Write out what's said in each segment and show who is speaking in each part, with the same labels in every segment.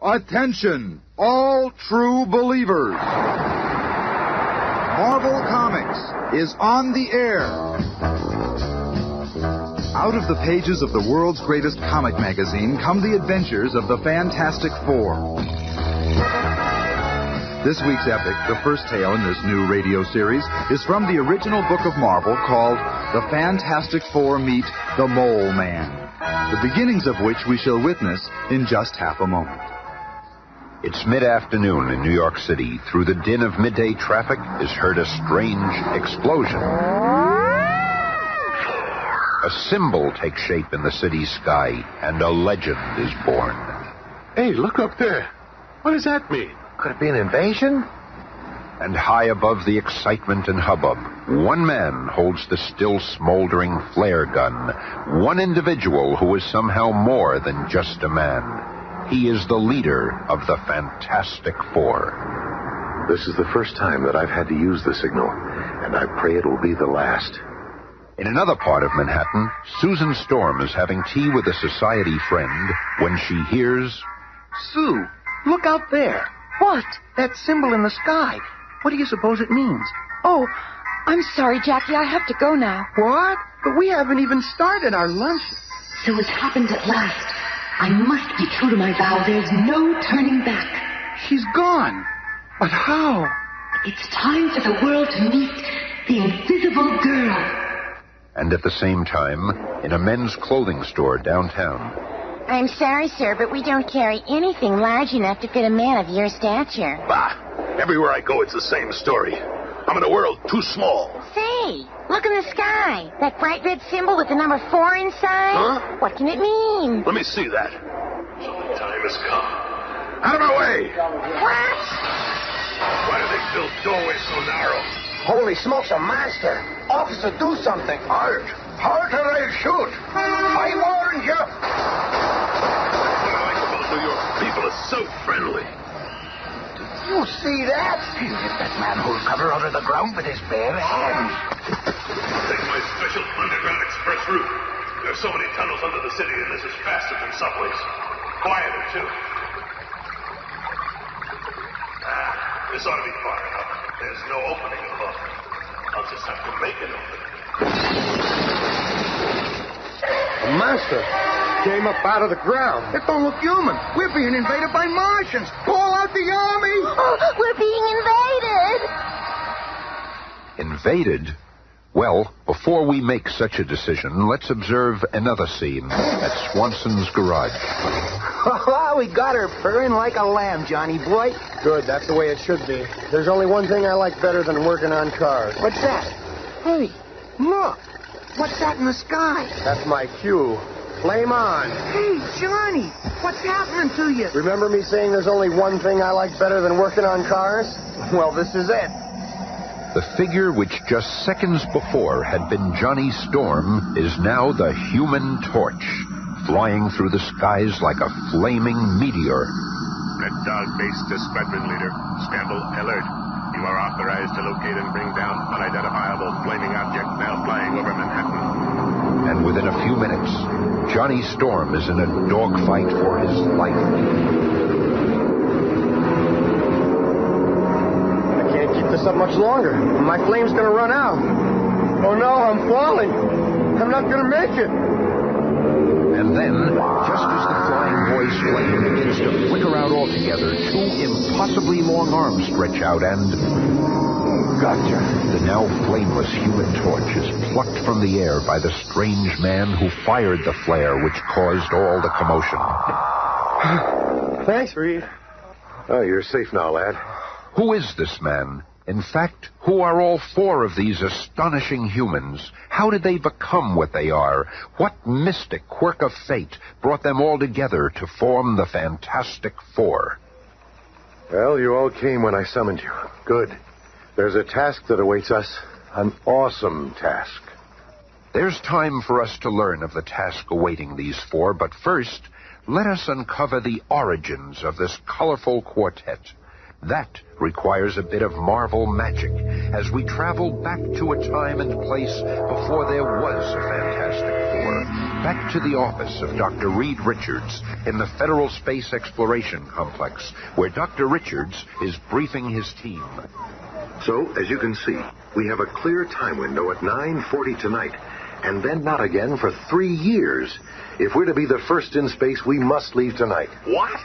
Speaker 1: Attention, all true believers. Marvel Comics is on the air. Out of the pages of the world's greatest comic magazine come the adventures of the Fantastic Four. This week's epic, the first tale in this new radio series, is from the original book of Marvel called The Fantastic Four Meet the Mole Man, the beginnings of which we shall witness in just half a moment.
Speaker 2: It's mid-afternoon in New York City. Through the din of midday traffic is heard a strange explosion. A symbol takes shape in the city's sky, and a legend is born.
Speaker 3: Hey, look up there. What does that mean?
Speaker 4: Could it be an invasion?
Speaker 2: And high above the excitement and hubbub, one man holds the still smoldering flare gun. One individual who is somehow more than just a man. He is the leader of the Fantastic Four.
Speaker 3: This is the first time that I've had to use the signal, and I pray it will be the last.
Speaker 2: In another part of Manhattan, Susan Storm is having tea with a society friend when she hears...
Speaker 4: Sue, look out there.
Speaker 5: What?
Speaker 4: That symbol in the sky. What do you suppose it means?
Speaker 5: Oh, I'm sorry, Jackie. I have to go now.
Speaker 4: What? But we haven't even started our lunch.
Speaker 6: So it's happened at last. I must be true to my vow. There's no turning back.
Speaker 4: She's gone. But how?
Speaker 6: It's time for the world to meet the invisible girl.
Speaker 2: And at the same time, in a men's clothing store downtown...
Speaker 7: I'm sorry, sir, but we don't carry anything large enough to fit a man of your stature.
Speaker 3: Bah! Everywhere I go, it's the same story. I'm in a world too small.
Speaker 7: Say, look in the sky. That bright red symbol with the number 4 inside.
Speaker 3: Huh?
Speaker 7: What can it mean?
Speaker 3: Let me see that. So the time has come. Out of my way!
Speaker 7: What?
Speaker 3: Why do they build doorways so narrow?
Speaker 4: Holy smokes, a monster. Officer, do something.
Speaker 3: Halt! Halt or I'll shoot! I warned you! What I like about New York people is so friendly.
Speaker 4: You see that? He'll hit that manhole cover out of the ground with his bare hands.
Speaker 3: Take my special underground express route. There's so many tunnels under the city, and this is faster than subways. Quieter, too. This ought to be far enough. There's no opening above. I'll just have to make an opening.
Speaker 4: A monster came up out of the ground. It don't look human. We're being invaded by Martians. Call out the army.
Speaker 7: Oh, we're being invaded.
Speaker 2: Invaded? Well, before we make such a decision, let's observe another scene at Swanson's garage.
Speaker 4: We got her purring like a lamb, Johnny boy.
Speaker 8: Good, that's the way it should be. There's only one thing I like better than working on cars.
Speaker 4: What's that? Hey, look. What's that in the sky?
Speaker 8: That's my cue. Flame on.
Speaker 4: Hey, Johnny, what's happening to you?
Speaker 8: Remember me saying there's only one thing I like better than working on cars? Well, this is it.
Speaker 2: The figure which just seconds before had been Johnny Storm is now the Human Torch, flying through the skies like a flaming meteor.
Speaker 3: Red Dog Base to Squadron Leader. Scramble alert. You are authorized to locate and bring down unidentifiable flaming object now flying over Manhattan.
Speaker 2: And within a few minutes, Johnny Storm is in a dogfight for his life.
Speaker 8: I can't keep this up much longer. My flame's gonna run out. Oh no, I'm falling. I'm not gonna make it.
Speaker 2: And then, just as the flying boy's flame begins to flicker out altogether, two impossibly long arms stretch out and... Gotcha. The now flameless Human Torch is plucked from the air by the strange man who fired the flare which caused all the commotion.
Speaker 8: Thanks, Reed.
Speaker 3: Oh, you're safe now, lad.
Speaker 2: Who is this man? In fact, who are all four of these astonishing humans? How did they become what they are? What mystic quirk of fate brought them all together to form the Fantastic Four?
Speaker 3: Well, you all came when I summoned you. Good. There's a task that awaits us. An awesome task.
Speaker 2: There's time for us to learn of the task awaiting these four, but first, let us uncover the origins of this colorful quartet. That requires a bit of Marvel magic as we travel back to a time and place before there was a Fantastic Four, back to the office of Dr. Reed Richards in the Federal Space Exploration Complex, where Dr. Richards is briefing his team.
Speaker 9: So, as you can see, we have a clear time window at 9:40 tonight, and then not again for 3 years. If we're to be the first in space, we must leave tonight.
Speaker 3: What?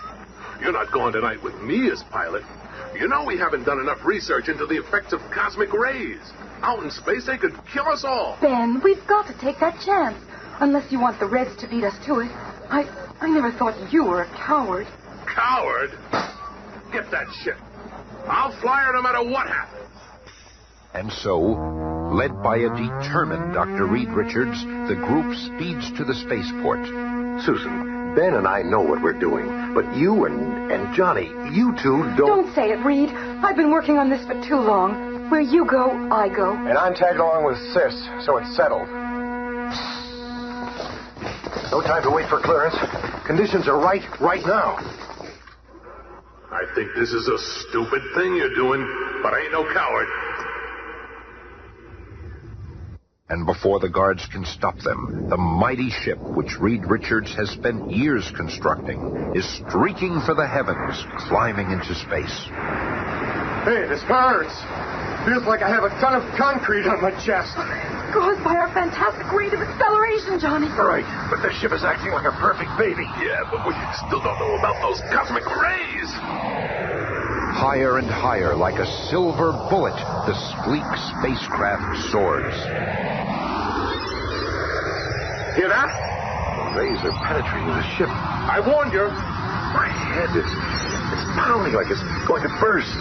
Speaker 3: You're not going tonight with me as pilot. You know we haven't done enough research into the effects of cosmic rays. Out in space, they could kill us all.
Speaker 5: Ben, we've got to take that chance. Unless you want the Reds to beat us to it. I never thought you were a coward.
Speaker 3: Coward? Get that shit. I'll fly her no matter what happens.
Speaker 2: And so, led by a determined Dr. Reed Richards, the group speeds to the spaceport.
Speaker 9: Susan, Ben and I know what we're doing, but you and Johnny, you two don't...
Speaker 5: Don't say it, Reed. I've been working on this for too long. Where you go, I go.
Speaker 8: And I'm tagged along with Sis, so it's settled.
Speaker 9: No time to wait for clearance. Conditions are right now.
Speaker 3: I think this is a stupid thing you're doing, but I ain't no coward.
Speaker 2: And before the guards can stop them, the mighty ship, which Reed Richards has spent years constructing, is streaking for the heavens, climbing into space.
Speaker 8: Hey, this hurts. Feels like I have a ton of concrete on my chest.
Speaker 5: Caused by our fantastic rate of acceleration, Johnny.
Speaker 9: Right, but the ship is acting like a perfect baby.
Speaker 3: Yeah, but we still don't know about those cosmic rays.
Speaker 2: Higher and higher, like a silver bullet, the sleek spacecraft soars.
Speaker 3: Hear that?
Speaker 9: The rays are penetrating the ship.
Speaker 3: I warned you.
Speaker 9: My head is pounding like it's going to burst.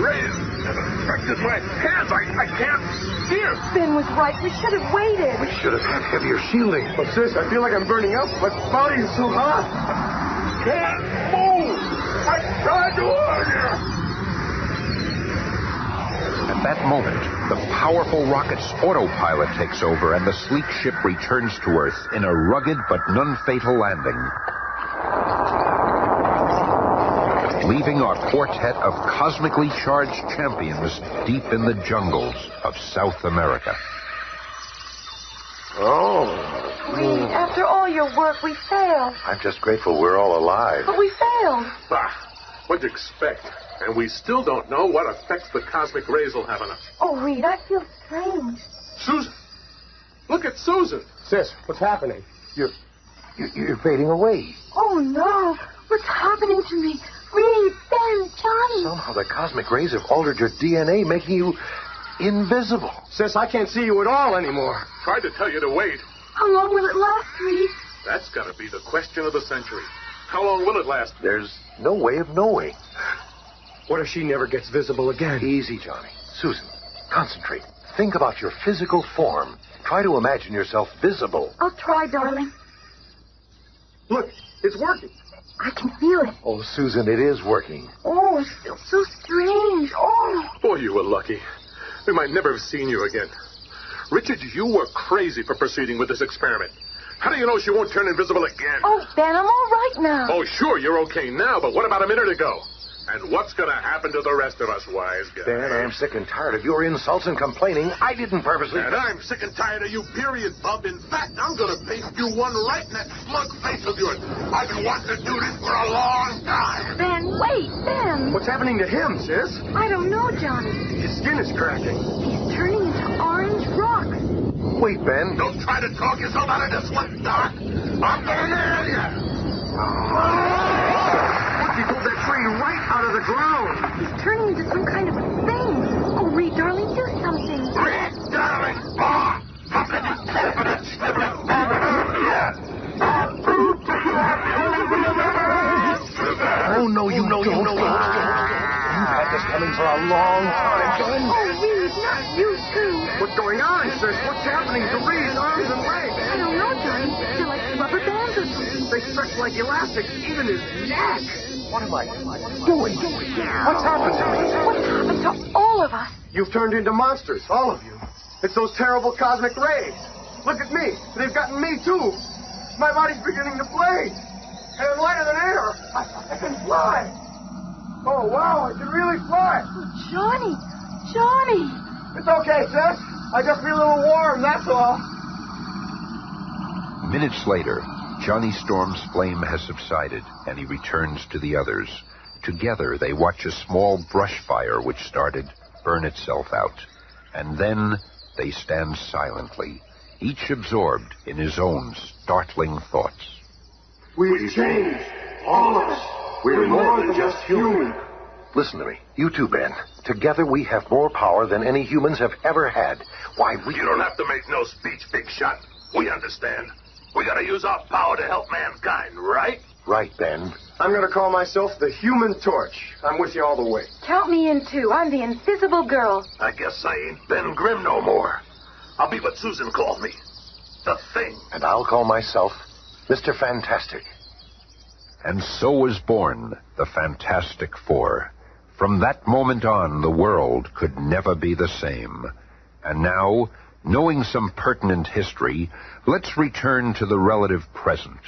Speaker 3: Rays have affected my hands. I can't steer.
Speaker 5: Ben was right. We should have waited.
Speaker 9: We should have had heavier shielding.
Speaker 8: But Sis, I feel like I'm burning up. My body is so hot.
Speaker 3: Can't move. I tried to warn you.
Speaker 2: At that moment, the powerful rocket's autopilot takes over and the sleek ship returns to Earth in a rugged but non-fatal landing, leaving our quartet of cosmically charged champions deep in the jungles of South America.
Speaker 5: Reed, after all your work, we failed.
Speaker 9: I'm just grateful we're all alive.
Speaker 5: But we failed.
Speaker 3: Bah, what'd you expect? And we still don't know what effects the cosmic rays will have on us.
Speaker 5: Oh, Reed, I feel strange.
Speaker 3: Susan! Look at Susan!
Speaker 8: Sis, what's happening?
Speaker 9: You're fading away.
Speaker 5: Oh, no. What's happening to me? Reed, Ben, Johnny.
Speaker 9: Somehow the cosmic rays have altered your DNA, making you invisible.
Speaker 8: Sis, I can't see you at all anymore.
Speaker 3: Tried to tell you to wait.
Speaker 5: How long will it last, Reed?
Speaker 3: That's got to be the question of the century. How long will it last?
Speaker 9: There's no way of knowing.
Speaker 8: What if she never gets visible again?
Speaker 9: Easy, Johnny. Susan, concentrate. Think about your physical form. Try to imagine yourself visible.
Speaker 5: I'll try, darling.
Speaker 8: Look, it's working.
Speaker 5: I can feel it.
Speaker 9: Oh, Susan, it is working.
Speaker 5: Oh, it feels so strange. Oh.
Speaker 3: Boy, you were lucky. We might never have seen you again. Richard, you were crazy for proceeding with this experiment. How do you know she won't turn invisible again?
Speaker 5: Oh, Ben, I'm all right now.
Speaker 3: Oh, sure, you're okay now, but what about a minute ago? And what's going to happen to the rest of us, wise guy?
Speaker 9: Dan, I'm sick and tired of your insults and complaining. I didn't purposely...
Speaker 3: And I'm sick and tired of you, period, Bub. In fact, I'm going to paste you one right in that smug face of yours. I've been wanting to do this for a long time.
Speaker 5: Ben, wait, Ben.
Speaker 8: What's happening to him, Sis?
Speaker 5: I don't know, Johnny.
Speaker 8: His skin is cracking.
Speaker 5: He's turning into orange rocks.
Speaker 9: Wait, Ben.
Speaker 3: Don't try to talk yourself out of this one, Doc. I'm going to nail you.
Speaker 8: He pulled that tree right out of the ground.
Speaker 5: He's turning into some kind of thing. Oh, Reed, darling, do something.
Speaker 3: Reed, darling.
Speaker 9: Oh, no, you know. You've had this coming for a long time, John.
Speaker 5: Oh, Reed, not you, too.
Speaker 8: What's going on, Sis? What's happening to Reed's arms and legs?
Speaker 5: I don't know, Johnny. They're like rubber bands or something.
Speaker 8: They stretch like elastics, even his neck.
Speaker 9: What am I doing? What's happened to me?
Speaker 5: What's happened to all of us?
Speaker 8: You've turned into monsters, all of you. It's those terrible cosmic rays. Look at me. They've gotten me, too. My body's beginning to flame. And I'm lighter than air. I can fly. Oh, wow, I can really fly.
Speaker 5: Oh, Johnny. Johnny.
Speaker 8: It's okay, Sis. I just feel a little warm, that's all.
Speaker 2: Minutes later, Johnny Storm's flame has subsided, and he returns to the others. Together, they watch a small brush fire which started burn itself out. And then they stand silently, each absorbed in his own startling thoughts.
Speaker 8: We've changed. All of us. We're more than just human.
Speaker 9: Listen to me. You too, Ben. Together we have more power than any humans have ever had. Why, we...
Speaker 3: You don't have to make no speech, big shot. We understand. We gotta use our power to help mankind, right?
Speaker 9: Right, Ben.
Speaker 8: I'm gonna call myself the Human Torch. I'm with you all the way.
Speaker 5: Count me in, too. I'm the invisible girl.
Speaker 3: I guess I ain't Ben Grimm no more. I'll be what Susan called me. The Thing.
Speaker 9: And I'll call myself Mr. Fantastic.
Speaker 2: And so was born the Fantastic Four. From that moment on, the world could never be the same. And now, knowing some pertinent history, let's return to the relative present.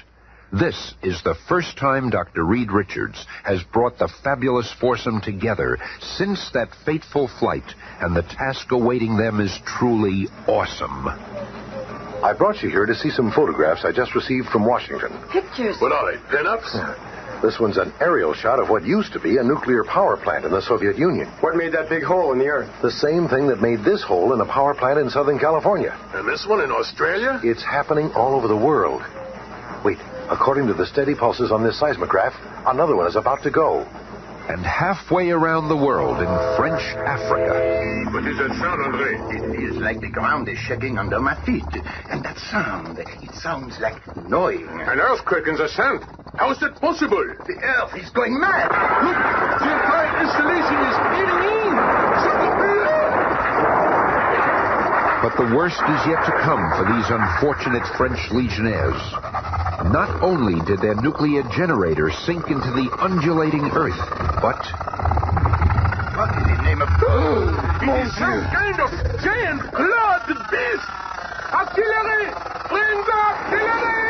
Speaker 2: This is the first time Dr. Reed Richards has brought the fabulous foursome together since that fateful flight, and the task awaiting them is truly awesome.
Speaker 9: I brought you here to see some photographs I just received from Washington.
Speaker 5: Pictures.
Speaker 3: What are they, pin-ups?
Speaker 9: This one's an aerial shot of what used to be a nuclear power plant in the Soviet Union.
Speaker 8: What made that big hole in the earth?
Speaker 9: The same thing that made this hole in a power plant in Southern California.
Speaker 3: And this one in Australia?
Speaker 9: It's happening all over the world. Wait, according to the steady pulses on this seismograph, another one is about to go.
Speaker 2: And halfway around the world in French Africa.
Speaker 3: What is that sound, Andre?
Speaker 10: It is like the ground is shaking under my feet. And that sound, it sounds like gnawing.
Speaker 3: An earthquake in the sand. How is that possible?
Speaker 10: The earth is going mad.
Speaker 3: Look, the entire installation is caving in.
Speaker 2: But the worst is yet to come for these unfortunate French legionnaires. Not only did their nuclear generator sink into the undulating earth, but...
Speaker 10: What in the name of...
Speaker 3: It is some kind of giant clawed beast! Artillery! Bring the artillery!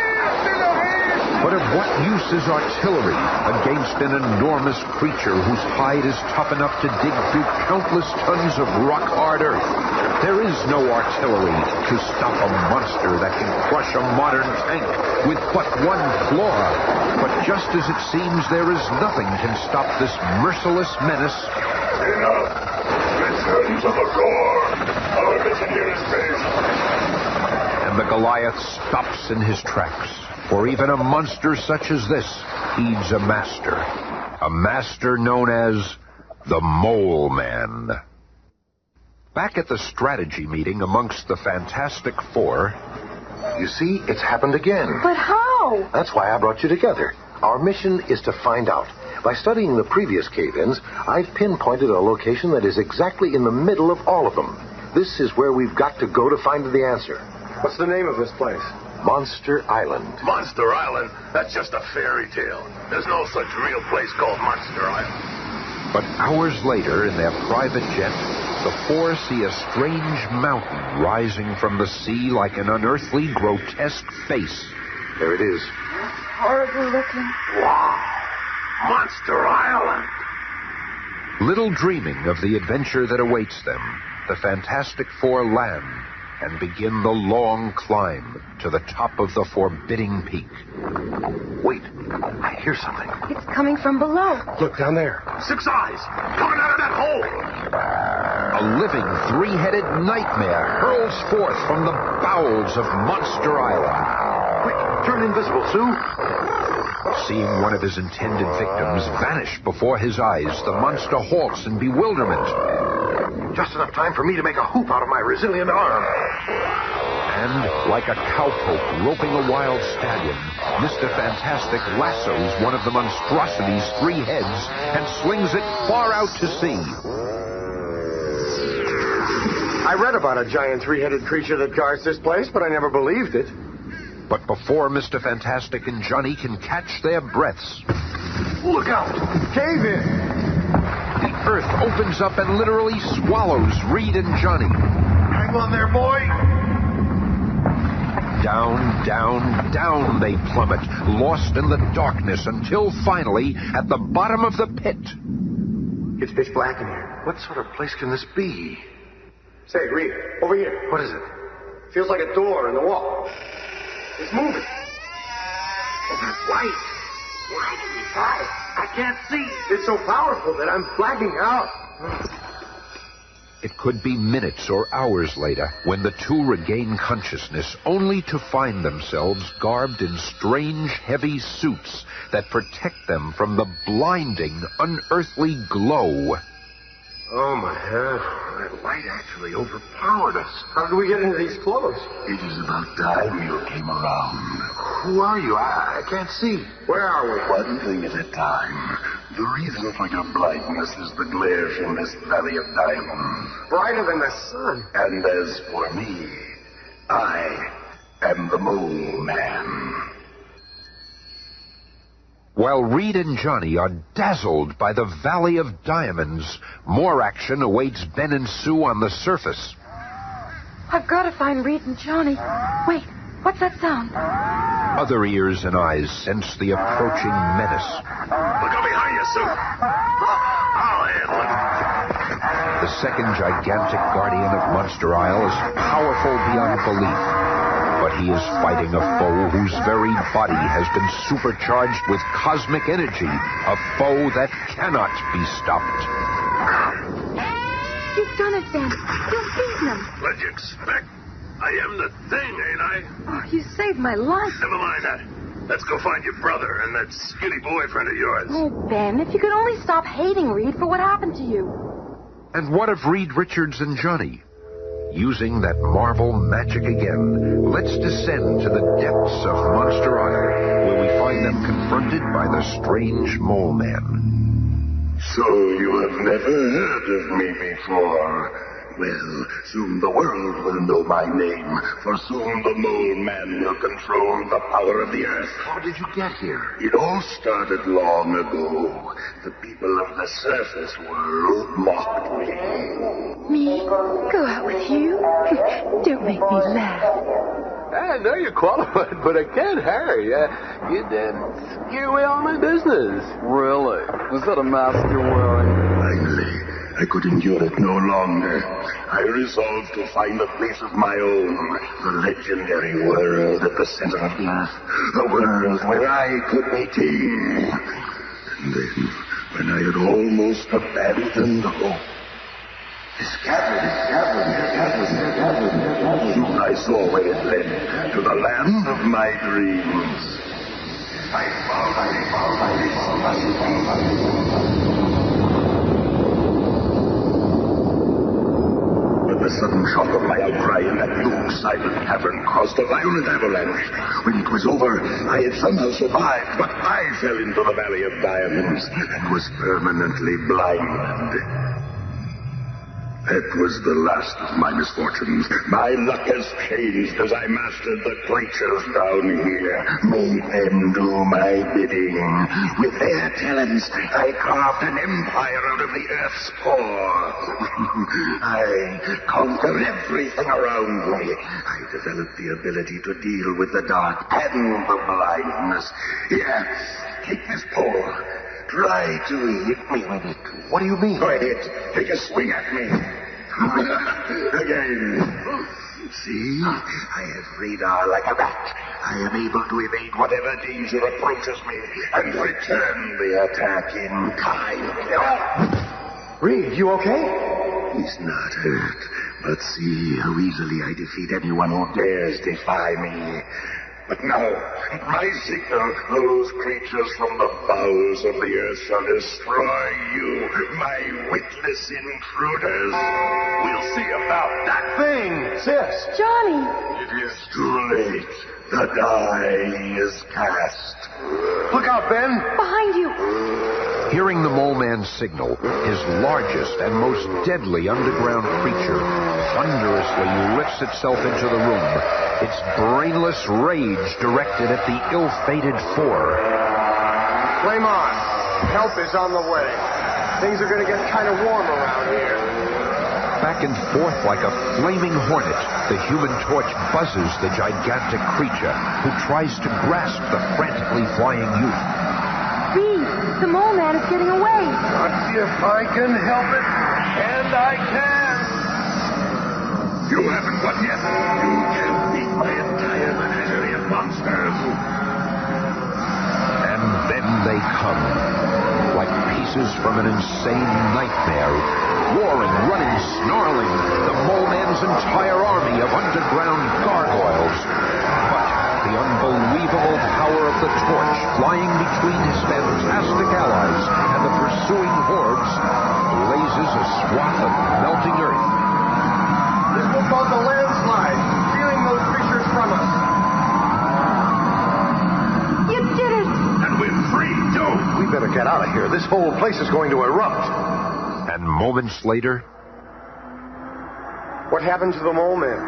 Speaker 2: But of what use is artillery against an enormous creature whose hide is tough enough to dig through countless tons of rock-hard earth? There is no artillery to stop a monster that can crush a modern tank with but one claw. But just as it seems there is nothing can stop this merciless menace...
Speaker 3: Enough! Return to the roar! Our mission here is finished!
Speaker 2: And the Goliath stops in his tracks. For even a monster such as this heeds a master known as the Mole Man. Back at the strategy meeting amongst the Fantastic Four...
Speaker 9: You see, it's happened again.
Speaker 5: But how?
Speaker 9: That's why I brought you together. Our mission is to find out. By studying the previous cave-ins, I've pinpointed a location that is exactly in the middle of all of them. This is where we've got to go to find the answer.
Speaker 8: What's the name of this place?
Speaker 9: Monster Island.
Speaker 3: Monster Island? That's just a fairy tale. There's no such real place called Monster Island.
Speaker 2: But hours later, in their private jet, the four see a strange mountain rising from the sea like an unearthly, grotesque face.
Speaker 9: There it is.
Speaker 5: Horrible looking.
Speaker 3: Wow! Monster Island!
Speaker 2: Little dreaming of the adventure that awaits them, the Fantastic Four land and begin the long climb to the top of the forbidding peak.
Speaker 9: Wait, I hear something.
Speaker 5: It's coming from below.
Speaker 9: Look down there.
Speaker 3: 6 eyes! Coming out of that hole!
Speaker 2: A living, three-headed nightmare hurls forth from the bowels of Monster Island.
Speaker 9: Quick, turn invisible, Sue.
Speaker 2: Seeing one of his intended victims vanish before his eyes, the monster halts in bewilderment.
Speaker 9: Just enough time for me to make a hoop out of my resilient arm.
Speaker 2: And, like a cowpoke roping a wild stallion, Mr. Fantastic lassos one of the monstrosity's 3 heads and slings it far out to sea.
Speaker 8: I read about a giant 3-headed creature that guards this place, but I never believed it.
Speaker 2: But before Mr. Fantastic and Johnny can catch their breaths...
Speaker 8: Look out! Cave in!
Speaker 2: The earth opens up and literally swallows Reed and Johnny.
Speaker 3: Hang on there, boy!
Speaker 2: Down, down, down they plummet, lost in the darkness until finally, at the bottom of the pit...
Speaker 8: It's pitch black in here.
Speaker 9: What sort of place can this be?
Speaker 8: Say, Reed, over here.
Speaker 9: What is it?
Speaker 8: Feels like a door in the wall. It's moving.
Speaker 10: Oh, that's light. Why did he try? I can't see.
Speaker 8: It's so powerful that I'm blacking out.
Speaker 2: It could be minutes or hours later when the two regain consciousness, only to find themselves garbed in strange, heavy suits that protect them from the blinding, unearthly glow.
Speaker 8: Oh, my head. That light actually overpowered us. How did we get into these clothes?
Speaker 10: It is about time you came around.
Speaker 9: Who are you? I can't see.
Speaker 8: Where are we?
Speaker 10: One thing at a time. The reason for your blindness is the glare from this valley of diamonds.
Speaker 8: Brighter than the sun.
Speaker 10: And as for me, I am the Mole Man.
Speaker 2: While Reed and Johnny are dazzled by the Valley of Diamonds, more action awaits Ben and Sue on the surface.
Speaker 5: I've got to find Reed and Johnny. Wait, what's that sound?
Speaker 2: Other ears and eyes sense the approaching menace.
Speaker 3: Look out behind you, Sue. I'll handle it.
Speaker 2: The second gigantic guardian of Monster Isle is powerful beyond belief. But he is fighting a foe whose very body has been supercharged with cosmic energy. A foe that cannot be stopped.
Speaker 5: You've done it, Ben. You've beaten him.
Speaker 3: What'd you expect? I am the thing, ain't I?
Speaker 5: Oh, you saved my life.
Speaker 3: Never mind that. Let's go find your brother and that skinny boyfriend of yours.
Speaker 5: Oh, Ben, if you could only stop hating Reed for what happened to you.
Speaker 2: And what of Reed Richards and Johnny? Using that marvel magic again, let's descend to the depths of Monster Isle, where we find them confronted by the strange Mole Man.
Speaker 10: So you have never heard of me before. Well, soon the world will know my name, for soon the Mole Man will control the power of the earth.
Speaker 9: How did you get here?
Speaker 10: It all started long ago. The people of the surface world mocked me.
Speaker 6: Me? Go out with you? Don't make me laugh.
Speaker 11: I know you're qualified, but I can't hire you. You scare away all my business.
Speaker 12: Really? Is that a mask you're wearing?
Speaker 10: Finally, I could endure it no longer. I resolved to find a place of my own, the legendary world at the center of the earth, a world where I could be king. And then, when I had almost abandoned hope, this cavern, soon I saw where it led, to the land of my dreams. The sudden shock of my outcry in that blue, silent cavern caused a violent avalanche. When it was over, I had somehow survived, but I fell into the Valley of Diamonds and was permanently blind. That was the last of my misfortunes. My luck has changed as I mastered the creatures down here, made them do my bidding. With their talents, I carved an empire out of the earth's core. I conquered everything around me. I developed the ability to deal with the dark and the blindness. Here, take this pole. Try to hit me with it.
Speaker 9: What do you mean?
Speaker 10: Go ahead. Take a swing at me. Again. See? I have radar like a bat. I am able to evade whatever danger approaches me and return the attack in time.
Speaker 8: Reed, you okay?
Speaker 10: He's not hurt. But see how easily I defeat anyone who dares defy me. But now, at my signal, those creatures from the bowels of the earth shall destroy you, my witless intruders. We'll see about that thing, sis.
Speaker 5: Johnny!
Speaker 10: It is too late. The die is cast.
Speaker 8: Look out, Ben.
Speaker 5: Behind you.
Speaker 2: Hearing the Mole Man's signal, his largest and most deadly underground creature thunderously lifts itself into the room, its brainless rage directed at the ill-fated four.
Speaker 8: Flame on. Help is on the way. Things are going to get kind of warm around here.
Speaker 2: Back and forth like a flaming hornet, the Human Torch buzzes the gigantic creature, who tries to grasp the frantically flying youth.
Speaker 5: Reed, the Mole Man is getting away.
Speaker 8: Let's see if I can help it. And I can.
Speaker 10: You haven't won yet. You can't beat my entire menagerie of monsters.
Speaker 2: And then they come, like pieces from an insane nightmare, roaring, running, snarling, the Mole Man's entire army of underground gargoyles. But the unbelievable power of the torch flying between his fantastic allies and the pursuing hordes blazes a swath of melting earth.
Speaker 8: This will cause a landslide, stealing those creatures from us.
Speaker 5: You did it!
Speaker 10: And we're free, too.
Speaker 9: We better get out of here. This whole place is going to erupt.
Speaker 2: And moments later,
Speaker 8: What happened to the Mole Man?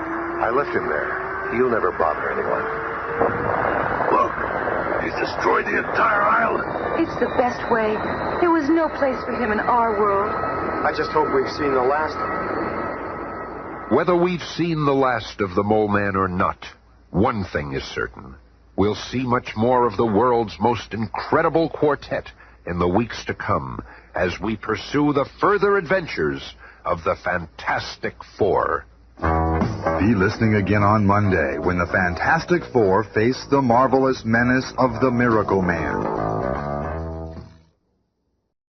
Speaker 9: I left him there. He'll never bother anyone.
Speaker 10: Look, he's destroyed the entire island.
Speaker 5: It's the best way. There was no place for him in our world.
Speaker 8: I just hope we've seen the last of him.
Speaker 2: whether we've seen the last of the Mole Man or not, one thing is certain. We'll see much more of the world's most incredible quartet in the weeks to come as we pursue the further adventures of the Fantastic Four.
Speaker 1: Be listening again on Monday when the Fantastic Four face the marvelous menace of the Miracle Man.